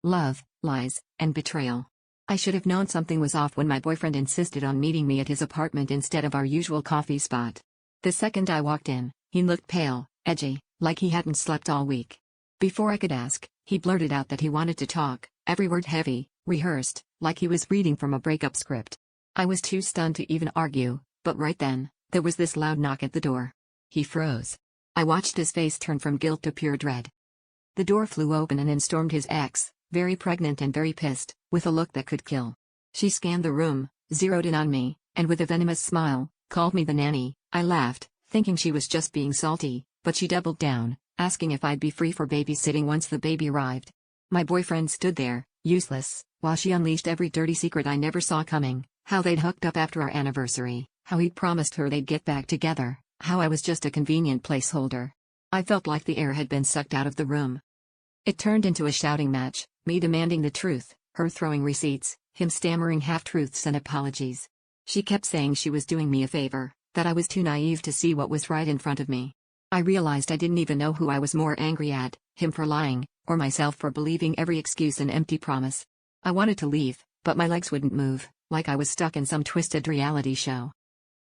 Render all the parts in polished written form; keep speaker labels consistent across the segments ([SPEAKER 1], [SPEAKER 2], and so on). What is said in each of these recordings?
[SPEAKER 1] love, lies, and betrayal. I should have known something was off when my boyfriend insisted on meeting me at his apartment instead of our usual coffee spot. The second I walked in, he looked pale, edgy, like he hadn't slept all week. Before I could ask, he blurted out that he wanted to talk, every word heavy, rehearsed, like he was reading from a breakup script. I was too stunned to even argue, but right then, there was this loud knock at the door. He froze. I watched his face turn from guilt to pure dread. The door flew open and in stormed his ex, very pregnant and very pissed, with a look that could kill. She scanned the room, zeroed in on me, and with a venomous smile, called me the nanny. I laughed, thinking she was just being salty, but she doubled down, asking if I'd be free for babysitting once the baby arrived. My boyfriend stood there, useless, while she unleashed every dirty secret I never saw coming, how they'd hooked up after our anniversary, how he'd promised her they'd get back together, how I was just a convenient placeholder. I felt like the air had been sucked out of the room. It turned into a shouting match, me demanding the truth, her throwing receipts, him stammering half-truths and apologies. She kept saying she was doing me a favor, that I was too naive to see what was right in front of me. I realized I didn't even know who I was more angry at, him for lying, or myself for believing every excuse and empty promise. I wanted to leave, but my legs wouldn't move, like I was stuck in some twisted reality show.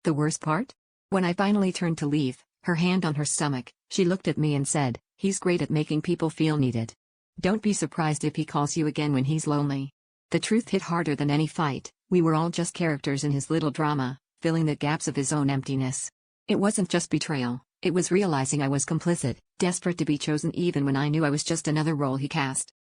[SPEAKER 1] The worst part? When I finally turned to leave, her hand on her stomach, she looked at me and said, "He's great at making people feel needed. Don't be surprised if he calls you again when he's lonely." The truth hit harder than any fight. We were all just characters in his little drama, filling the gaps of his own emptiness. It wasn't just betrayal, it was realizing I was complicit, desperate to be chosen even when I knew I was just another role he cast.